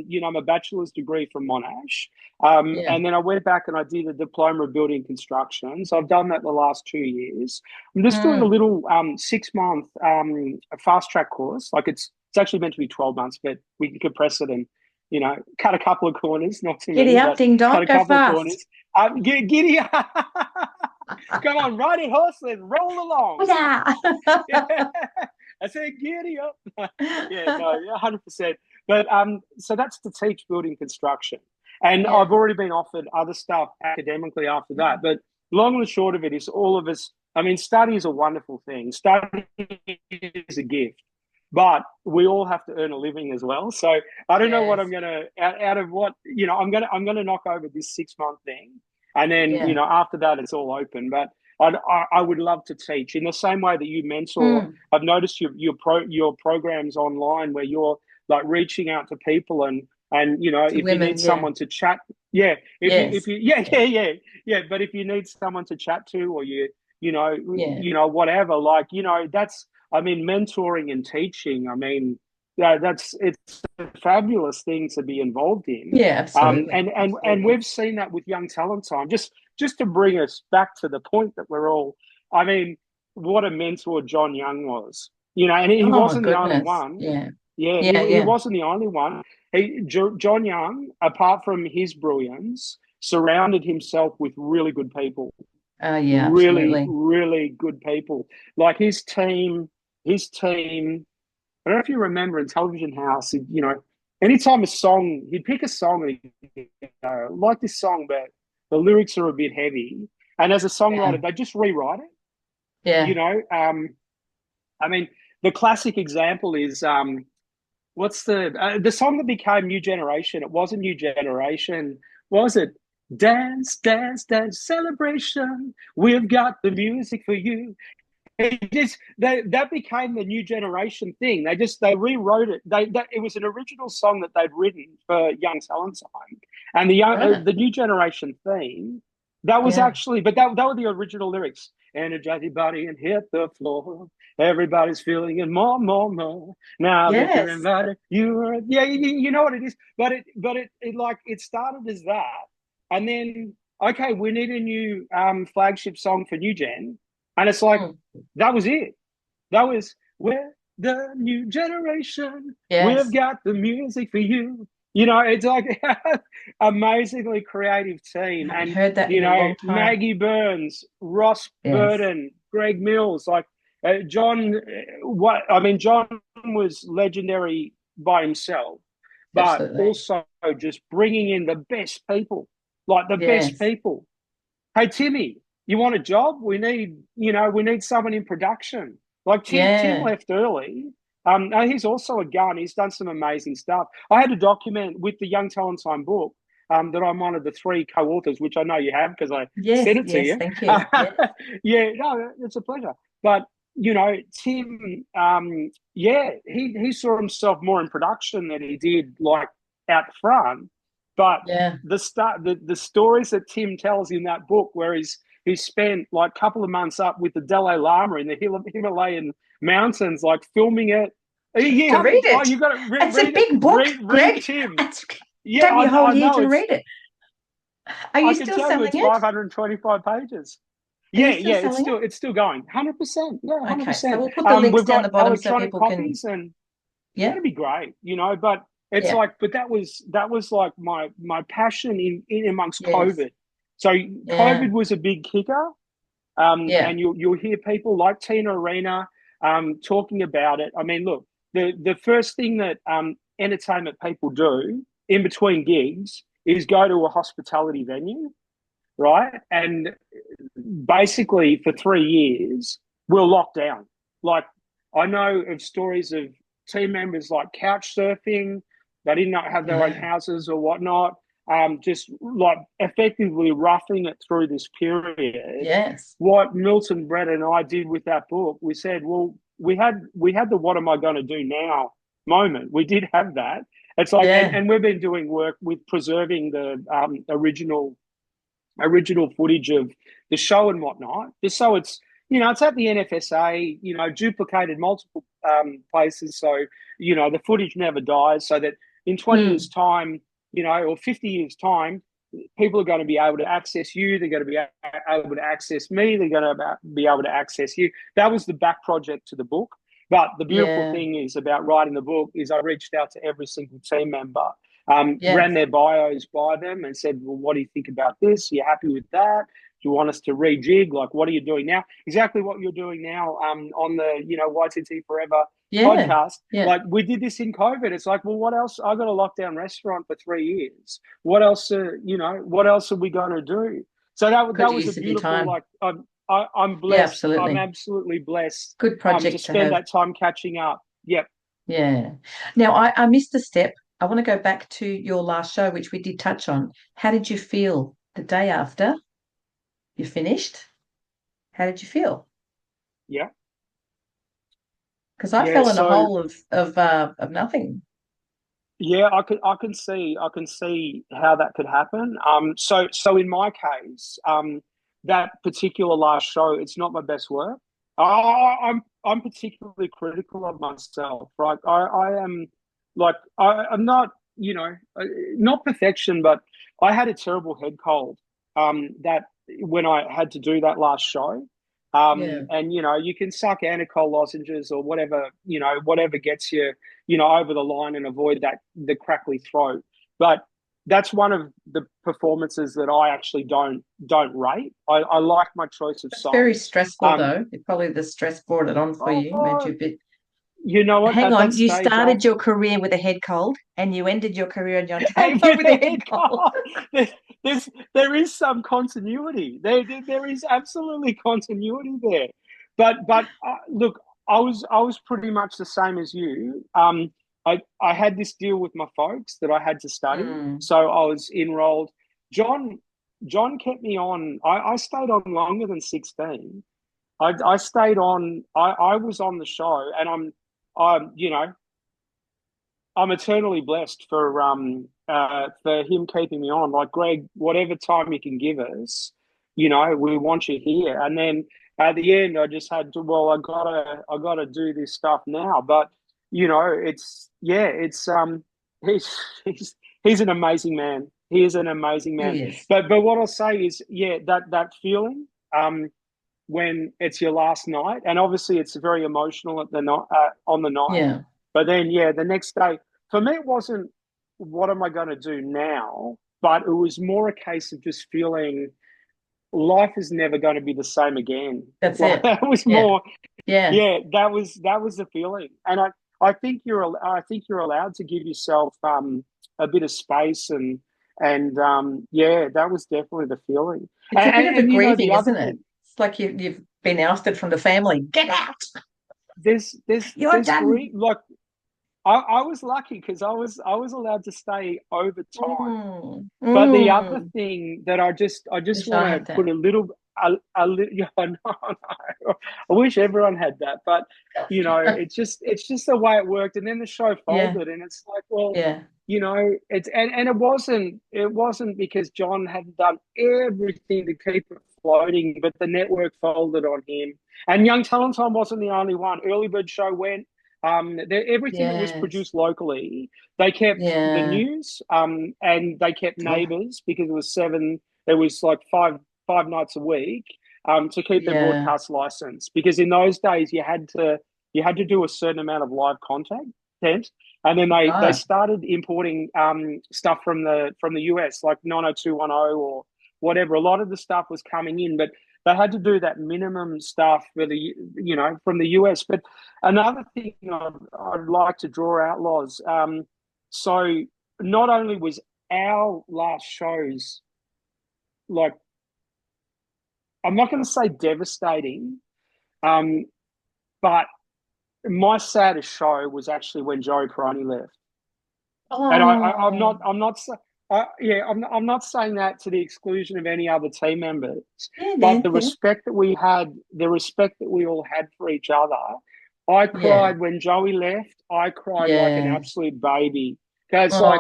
you know, my bachelor's degree from Monash, Yeah. and then I went back and I did a diploma of building construction. So I've done that the last 2 years. I'm just doing a Mm. little 6 month fast track course. Like it's actually meant to be 12 months, but we can compress it and, you know, cut a couple of corners, not too Giddy many, up, but ding dong, cut a go couple of fast. corners. Giddy. Come on, ride it, horse, let's roll along. Yeah. Yeah. I said, giddy up. Yeah, no, 100%. But so that's to teach building construction. And Yeah. I've already been offered other stuff academically after that. But long and short of it is all of us, I mean, study is a wonderful thing. Study is a gift. But we all have to earn a living as well. So I don't know what I'm Yes. gonna out of what, I'm gonna knock over this 6 month thing. And then, Yeah. after that it's all open. But I would love to teach in the same way that you mentor. Mm. I've noticed your programs online where you're like reaching out to people and To if you need women, yeah. someone to chat, yeah, if Yes. you yeah Yeah. yeah yeah yeah, but if you need someone to chat to or Yeah. whatever, like that's I mean mentoring and teaching. I mean it's a fabulous thing to be involved in. Yeah, absolutely. And Absolutely. we've seen that with Young Talent Time. Just to bring us back to the point that we're all, I mean, what a mentor John Young was, and he Oh my wasn't the only goodness. one. Yeah. Yeah, Yeah, he yeah. wasn't the only one. John Young, apart from his brilliance, surrounded himself with really good people, Yeah, really, absolutely. really good people. Like his team. I don't know if you remember in Television House, anytime a song, he'd pick a song and he'd like this song, but the lyrics are a bit heavy. And as a Yeah. songwriter, they just rewrite it. You Yeah. know, I mean, the classic example is what's the song that became New Generation? It wasn't New Generation, was it? Dance, dance, dance, celebration. We've got the music for you. That became the New Generation thing. They rewrote it. It was an original song that they'd written for Young Talent Time, and Right. the New Generation theme. That was Yeah. actually, but that were the original lyrics. Energize your body and hit the floor. Everybody's feeling it more, more, more. Now that you're Yes. invited, you know what it is. But it like it started as that, and then okay, we need a new flagship song for New Gen, and it's like Mm. that was it. That was we're the new generation. We've Yes. got the music for you. It's like amazingly creative I team. haven't And, heard that in a long time. Maggie Burns, Ross Yes. Burton, Greg Mills, like John, John was legendary by himself, but Absolutely. also just bringing in the best people, like the best Yes. people. Hey Timmy, you want a job? We need someone in production. Like Tim Yeah. left early. He's also a gun. He's done some amazing stuff. I had to document with the Young Talent Time book that I'm one of the three co-authors, which I know you have because I Yes. sent it to Yes. you. Thank you. Yes. Yeah, no, it's a pleasure. But Tim, yeah, he saw himself more in production than he did like out front. But Yeah. the stories that Tim tells in that book, where he spent like a couple of months up with the Dalai Lama in the Himalayan mountains, like filming it. You To read haven't? Oh, it. you got to It's a read it. big book, Read Greg. Tim. It's Yeah, take me a whole I year know to it's. read it. Are I you can still tell you, selling it's it? 525 pages. Are you Yeah, still yeah, it's selling it? still going. 100%. Yeah, hundred Okay. So percent. we'll put the links We've down got the bottom so electronic people can. copies and Yeah. that'd be great. But it's Yeah. like, but that was like my passion in amongst Yes. COVID. So Yeah. COVID was a big kicker, Yeah. and you'll hear people like Tina Arena talking about it. I mean, look, the first thing that entertainment people do in between gigs is go to a hospitality venue, right? And basically for 3 years we're locked down. Like I know of stories of team members like couch surfing. They didn't have their own Yeah. houses or whatnot. Just like effectively roughing it through this period. Yes. What Milton, Brett, and I did with that book, we said, well, we had the "what am I going to do now" moment. We did have that. It's like, and, Yeah. and we've been doing work with preserving the original footage of the show and whatnot, just so it's at the NFSA, duplicated multiple places, so the footage never dies, so that in 20 years' Mm. time, or 50 years' time, people are going to be able to access you. They're going to be able to access me. They're going to be able to access you. That was the back project to the book. But the beautiful Yeah. thing is about writing the book is I reached out to every single team member, ran Yes. their bios by them and said, well, what do you think about this? Are you happy with that? you want us to rejig? Like, what are you doing now? Exactly what you're doing now on the, YTT Forever Yeah. podcast. Yeah. Like, we did this in COVID. It's like, well, what else? I got a lockdown restaurant for 3 years. What else, what else are we going to do? So Good that was a use of your beautiful, time. like, I'm Yeah, blessed. I'm absolutely. absolutely blessed Good to project to spend have. that time catching up. Yep. Yeah. Now, I missed a step. I want to go back to your last show, which we did touch on. How did you feel the day after you finished? How did you feel? Yeah. Because I Yeah. fell in a So, hole of nothing. yeah, I can see how that could happen. So in my case, that particular last show, it's not my best work. I'm particularly critical of myself, right? I am like I'm not, not perfection, but I had a terrible head cold. That when I had to do that last show. Yeah. And you can suck Anacol lozenges or whatever, whatever gets you, over the line and avoid the crackly throat. But that's one of the performances that I actually don't rate. I like my choice of It's very songs. stressful, Um, though. Probably the stress brought it on for you, made you oh, a bit. you know what? Hang At that on, you stage, I started your career with a head cold and you ended your career on your Hey, tablet with with the a head head cold. cold, there is some continuity. There is absolutely continuity there. But look, I was pretty much the same as you. I had this deal with my folks that I had to study, Mm, so I was enrolled. John John kept me on. I stayed on longer than 16. I stayed on. I was on the show, and I'm eternally blessed for him keeping me on. Like, Greg, whatever time you can give us, we want you here. And then at the end, I just had to. Well, I gotta do this stuff now. But it's yeah, it's he's he's he's an amazing man. He is an amazing man. he is. But what I'll say is, yeah, that feeling when it's your last night, and obviously it's very emotional at the night on the night. Yeah. But then, yeah, the next day, for me, it wasn't what am I going to do now, but it was more a case of just feeling life is never going to be the same again. That's Like, it. that was Yeah. more, Yeah. yeah, that was the feeling, and I think you're allowed to give yourself a bit of space and yeah, that was definitely the feeling, It's a and, bit and, of a and the grieving, other isn't it? thing. It's like you've been ousted from the family. Get out. There's there's You're there's done. grief. Like, I was lucky because I was allowed to stay over time. Mm, But the other mm. thing that I just Wish I want to had that. put a little, yeah, no. I wish everyone had that, but it's just the way it worked. And then the show Yeah. folded, and it's like, well, Yeah. it's and it wasn't because John hadn't done everything to keep it floating, but the network folded on him. And Young Talent Time wasn't the only one. Early Bird Show went. Everything that was Yes. produced locally, they kept the Yeah. news, and they kept Oh, Neighbours because it was seven. It was like five nights a week, to keep their yeah. broadcast license. Because in those days, you had to do a certain amount of live content, and then they Right. started importing stuff from the US, like 90210 or whatever. A lot of the stuff was coming in, but they had to do that minimum stuff for from the US. But another thing I'd like to draw out, Loz. So not only was our last shows, like, I'm not going to say devastating, um, but my saddest show was actually when Joey Peroni left. And Oh, I'm not saying that to the exclusion of any other team members, yeah, but then, yeah. the respect that we all had for each other. I Yeah. cried when Joey left. I cried like an Yeah. absolute baby. Because, like,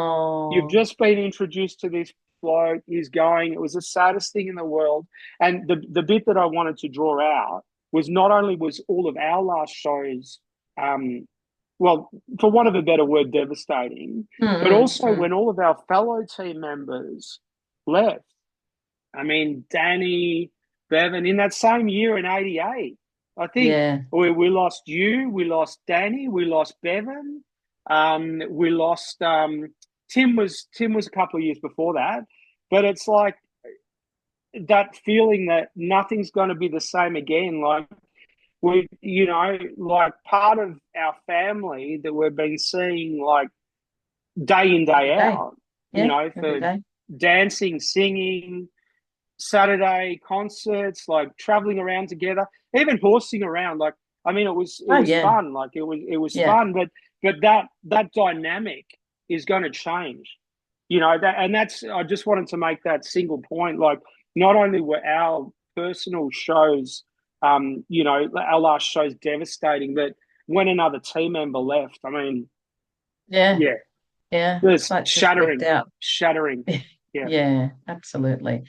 you've Oh, just been introduced to this bloke. He's going. It was the saddest thing in the world. And the bit that I wanted to draw out was not only was all of our last shows, um, well, for want of a better word, devastating, mm, but mm, also mm. when all of our fellow team members left. I mean, Danny, Bevan, in that same year in '88, I think Yeah. we lost you, we lost Danny, we lost Bevan, we lost Tim was a couple of years before that, but it's like that feeling that nothing's going to be the same again. Like we, like part of our family that we've been seeing like day in, every day day. out, Yeah, every for day. dancing, singing, Saturday concerts, like traveling around together, even horsing around. Like, I mean, it Oh was yeah, fun. Like it was yeah. fun, but that dynamic is going to change. That's I just wanted to make that single point. Like, not only were our personal shows, our last shows devastating, but when another team member left, I mean, Yeah, yeah, yeah. just Like just walked shattering, out. shattering. Yeah. Yeah, absolutely.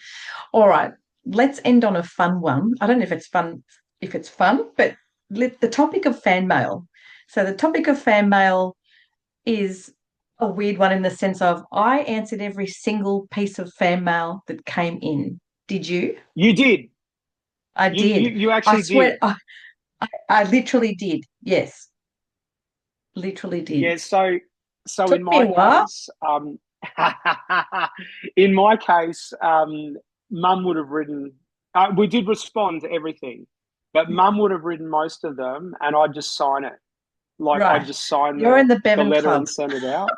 All right, let's end on a fun one. I don't know if it's fun, but the topic of fan mail. So the topic of fan mail is a weird one in the sense of I answered every single piece of fan mail that came in. Did you? You did. I You did. you I actually swear, did. I literally did. Yes, literally did. Yeah. So in Took me my a while. case, in my case, Mum would have written. We did respond to everything, but Yeah. Mum would have written most of them, and I'd just sign it. Like I'd Right. just sign You're in the the Bevan letter Club. and send it out.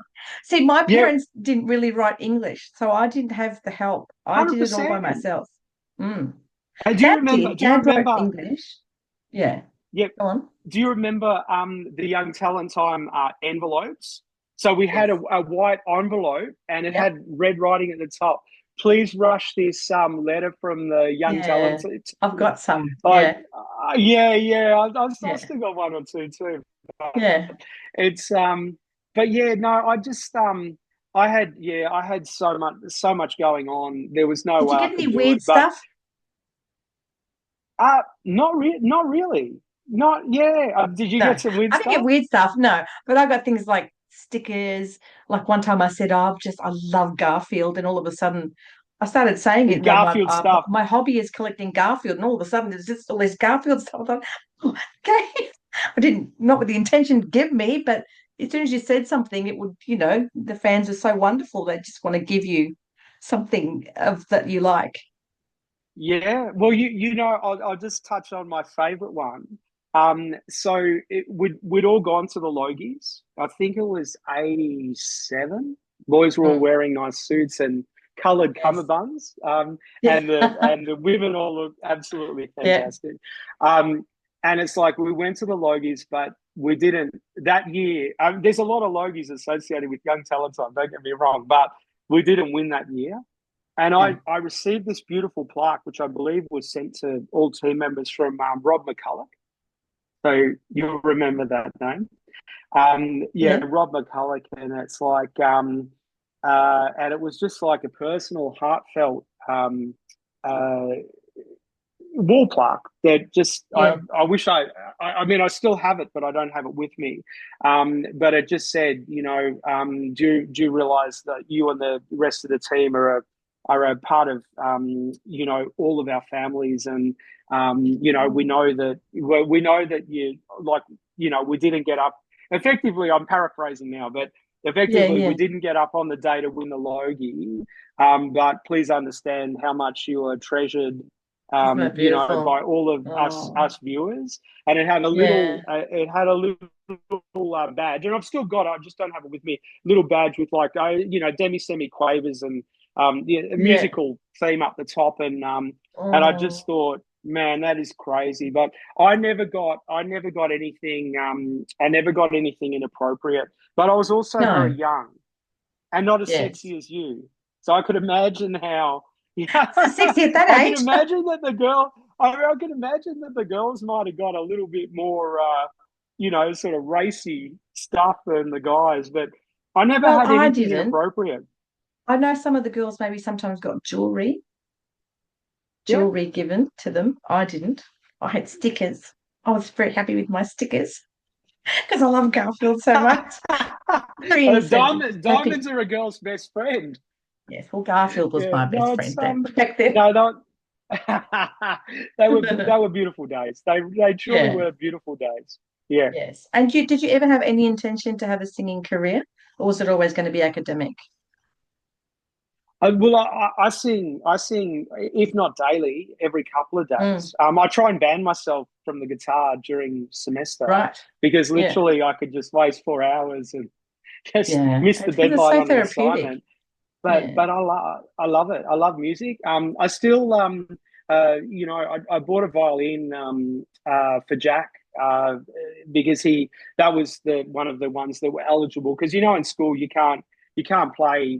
See, my Yeah, parents didn't really write English, so I didn't have the help. I hundred did it all by percent. myself. Mm. And do you Dad remember? did. Do you Dad wrote remember? English. Yeah. Yeah. Go on. Do you remember the Young Talent Time envelopes? So we had Yes. a white envelope and it Yep. had red writing at the top. Please rush this letter from the Young Yeah. Talent I've team. got some. Like, Yeah. yeah, yeah. I've Yeah. still got one or two too. But Yeah. it's but yeah, no, I just I had so much going on. There was no Did you way I get any could do weird it. But stuff? not really. Not yeah. Did you No, get some weird I didn't get stuff? weird stuff. No, but I got things like stickers. Like one time I said, oh, I love Garfield. And all of a sudden I started saying it. No, Garfield stuff. my hobby is collecting Garfield. And all of a sudden there's just all this Garfield stuff. I thought, "Oh, okay. I didn't, not with the intention to give me, but as soon as you said something, it would, the fans are so wonderful. They just want to give you something of that you like. Yeah. Well, I'll just touch on my favorite one. We'd all gone to the Logies. I think it was 87. Boys were all Mm, wearing nice suits and coloured yes. cummerbunds. Yeah. And the women all looked absolutely Yeah. fantastic. Um, and it's like we went to the Logies, but we didn't that year. There's a lot of Logies associated with Young Talent Time, don't get me wrong, but we didn't win that year. And Yeah. I received this beautiful plaque, which I believe was sent to all team members from Rob McCulloch. So you'll remember that name. Yeah, Yeah. Rob McCulloch. And it's like, and it was just like a personal, heartfelt uh, wall plaque that just, Yeah. I wish I mean, I still have it, but I don't have it with me. But it just said, do you realize that you and the rest of the team are a part of all of our families, and we know that you like we didn't get up. Effectively, I'm paraphrasing now, but Yeah. effectively we Yeah. didn't get up on the day to win the Logie. But please understand how much you are treasured, Isn't that beautiful? by all of Oh, us viewers. And yeah. it had a little badge, and I've still got it. I just don't have it with me. Little badge with like, demi semi quavers and yeah, a Yeah. musical theme up the top, and I just Oh, thought, man, that is crazy. But I never got anything. I never got anything inappropriate. But I was also very no. young and not as Yes. sexy as you, so I could imagine how. Yeah, So sexy at that I can age. imagine that the girl. I can imagine that the girls might have got a little bit more, sort of racy stuff than the guys. But I never Well, had I anything didn't. inappropriate. I know some of the girls maybe sometimes got Yeah. jewelry given to them. I didn't. I had stickers. I was very happy with my stickers because I love Garfield so much. Very innocent, happy. Diamonds are a girl's best friend. Yes, well, Garfield was Yeah, my no, best it's friend then back then. no, they were beautiful days. They truly Yeah. were beautiful days. Yeah. Yes. And did you ever have any intention to have a singing career, or was it always going to be academic? I sing, if not daily, every couple of Mm, days. I try and ban myself from the guitar during semester right. because Yeah. literally I could just waste 4 hours and just Yeah. miss the Because it's deadline so on an therapeutic. assignment. But Yeah. I love it. I love music. I still I bought a violin for Jack because he that was the one of the ones that were eligible because in school you can't play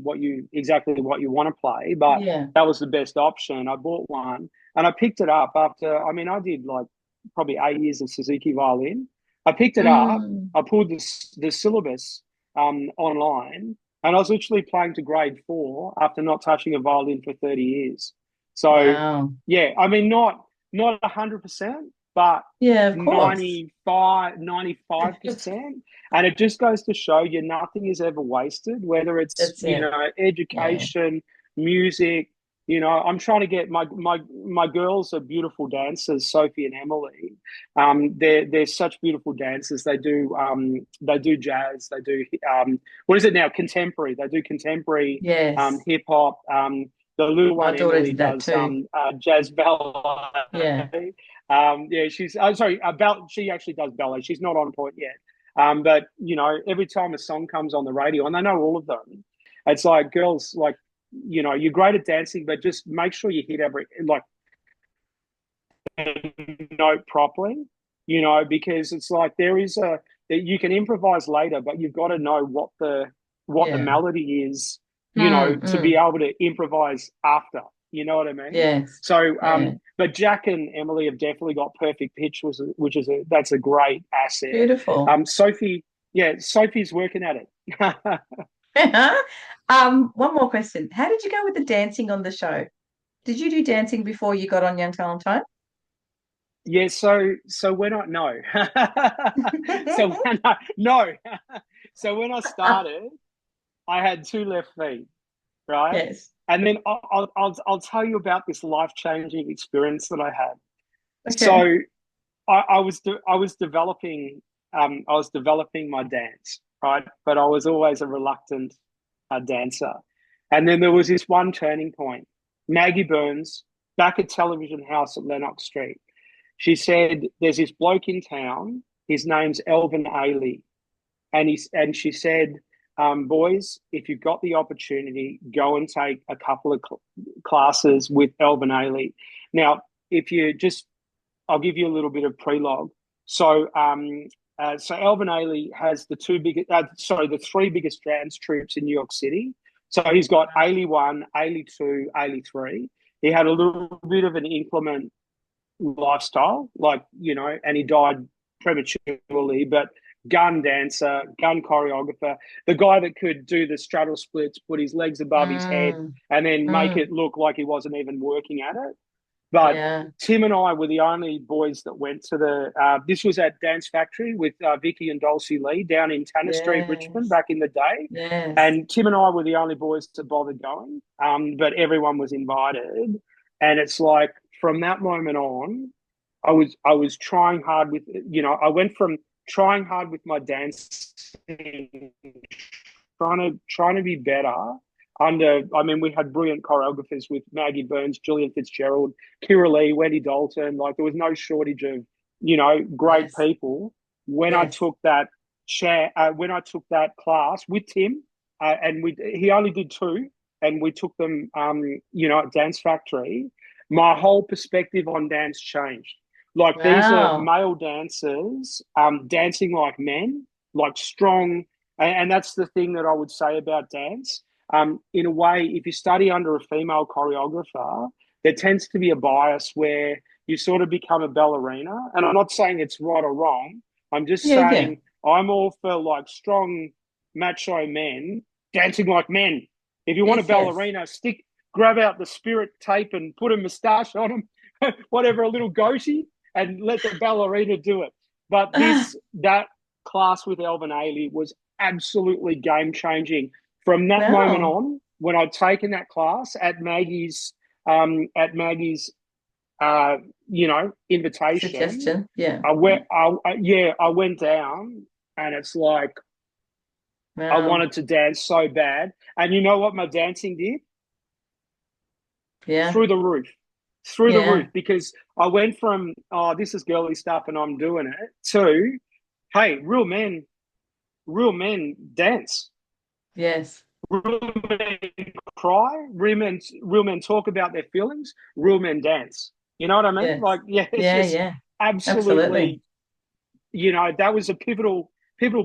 exactly what you want to play, but Yeah. that was the best option. I bought one and I picked it up after. I mean, I did like probably 8 years of Suzuki violin. I picked it up. Mm, I pulled the syllabus online, and I was literally playing to grade 4 after not touching a violin for 30 years. So, wow. yeah, I mean, not 100%, but Yeah, of course. 95%. And it just goes to show you nothing is ever wasted, whether it's, That's it. Yeah. education, music. I'm trying to get my girls are beautiful dancers, Sophie and Emily. They're such beautiful dancers. They do jazz. They do what is it now? Contemporary. They do contemporary Yes. hip hop. The little My one daughter Emily did that does too. jazz ballet. Yeah. Yeah, she's sorry. She actually does ballet. She's not on point yet. But every time a song comes on the radio, and they know all of them, it's like girls, like you're great at dancing, but just make sure you hit every like note properly. Because it's like there is a that you can improvise later, but you've got to know what the Yeah. melody is. Mm, To be mm. able to improvise after. You know what I mean? Yes. So, Yeah. but Jack and Emily have definitely got perfect pitch, which is that's a great asset. Beautiful. Sophie, yeah, Sophie's working at it. One more question. How did you go with the dancing on the show? Did you do dancing before you got on Young Talent Time? Yeah, so when I no, so when I no, so when I started, I had two left feet, right? Yes. And then I'll tell you about this life-changing experience that I had. Okay. So I was developing my dance, right? But I was always a reluctant dancer. And then there was this one turning point. Maggie Burns, back at Television House at Lennox Street, she said, "There's this bloke in town. His name's Elvin Ailey, and she said, boys, if you've got the opportunity, go and take a couple of classes with Elvin Ailey. Now, if you just I'll give you a little bit of prelogue. So Alvin Ailey has the three biggest dance troupes in New York City. So he's got Ailey 1, Ailey 2, Ailey 3. He had a little bit of an inclement lifestyle, and he died prematurely, but gun dancer, gun choreographer, the guy that could do the straddle splits, put his legs above his head, Mm, and then make mm, it look like he wasn't even working at it. But yeah. Tim and I were the only boys that went to the. This was at Dance Factory with Vicky and Dulcie Lee down in Tanner Street, Richmond, Yes. back in the day. Yes. And Tim and I were the only boys to bother going, but everyone was invited. And it's like from that moment on, I was trying hard with. I went from trying hard with my dance, trying to be better I mean, we had brilliant choreographers with Maggie Burns, Julian Fitzgerald, Kira Lee, Wendy Dalton. Like there was no shortage of, great Yes. people. When I Yes. took that when I took that class with Tim, and he only did two, and we took them, at Dance Factory. My whole perspective on dance changed. Like these are Wow. male dancers, dancing like men, like strong, and that's the thing that I would say about dance. In a way, if you study under a female choreographer, there tends to be a bias where you sort of become a ballerina. And I'm not saying it's right or wrong. I'm just Yeah, yeah. saying I'm all for like strong macho men dancing like men. If you want a Yes, yes. ballerina, grab out the spirit tape and put a moustache on them, whatever, a little goatee, and let the ballerina do it. But that class with Elvin Ailey was absolutely game changing from that moment Wow. on, when I'd taken that class at Maggie's, invitation, Suggestion. Yeah. I Yeah. went, yeah, I went down, and it's like I Wow. wanted to dance so bad. And you know what my dancing did? Yeah. through the roof, through the Yeah. roof, because I went from, oh, this is girly stuff and I'm doing it, to, hey, real men dance. Yes. Real men cry. Real men talk about their feelings. Real men dance. You know what I mean? Yes. Like, yeah, it's Yeah. just Yeah. Absolutely. absolutely, that was a pivotal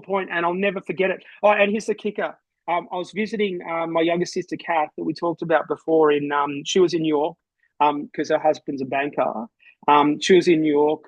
point, and I'll never forget it. Oh, and here's the kicker. I was visiting my younger sister Kath that we talked about before. She was in New York because her husband's a banker. She was in New York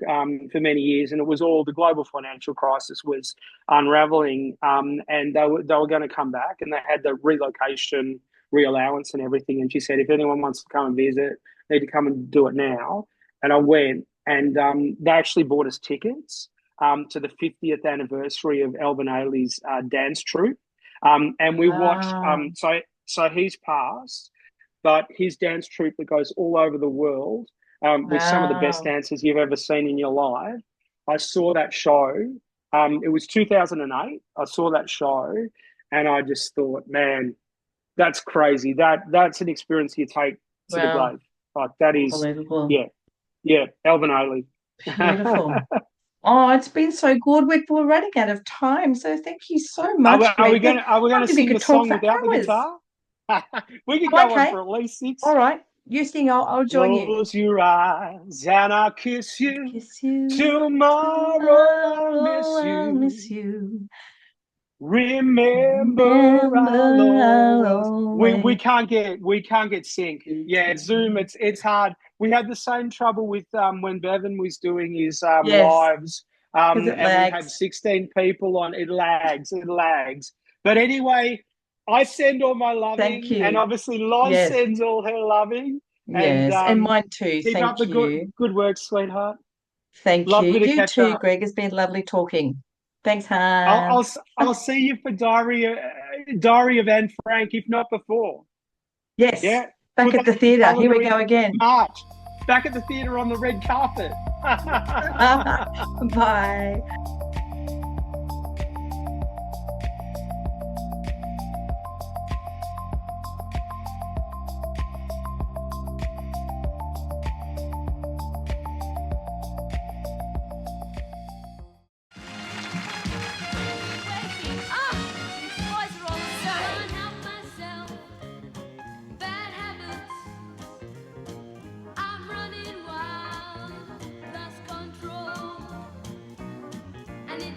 for many years, and it was all the global financial crisis was unraveling, and they were going to come back, and they had the relocation reallowance and everything. And she said, if anyone wants to come and visit, they need to come and do it now. And I went, and they actually bought us tickets to the 50th anniversary of Alvin Ailey's dance troupe. And we watched, Wow. so he's passed, but his dance troupe that goes all over the world with some of the best Wow. dancers you've ever seen in your life. I saw that show. It was 2008. I saw that show, and I just thought, man, that's crazy. That's an experience you take to the Wow. grave. Like that is, Unbelievable. yeah, yeah, Alvin Ailey. Beautiful. Oh, it's been so good. We're running out of time. So thank you so Are we, much, are we Greg. gonna are we I gonna think we sing the could talk song for without the hours. guitar? We could Oh, go on okay. for at least All six. right. You sing, I'll join you. Close your eyes and I'll kiss you. Kiss you. Tomorrow I'll Tomorrow miss I'll miss you. you. Remember I'll Remember I'll always. We always. can't get sync. Yeah, Zoom. It's hard. We had the same trouble with when Bevan was doing his Yes, lives, because it and we had lags. 16 people on. It lags. It lags. But anyway, I send all my Thank loving, and you. obviously Loz Yes, sends all her loving. And yes. And mine too. keep up Thank the you. good work, sweetheart. Thank you. Lovely to You catch too, up. Greg. It's been lovely talking. Thanks, I'll Han. I'll, I'll see you for Diary of Anne Frank, if not before. Yes, Yeah, back put at that the in your theatre. Here we calendar go in again. March. Back at the theatre on the red carpet. Bye.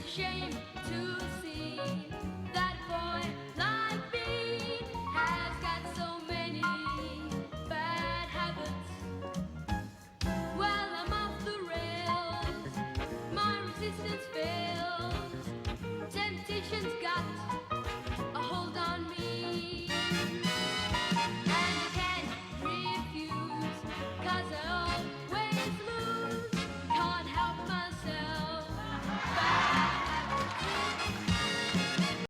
Shame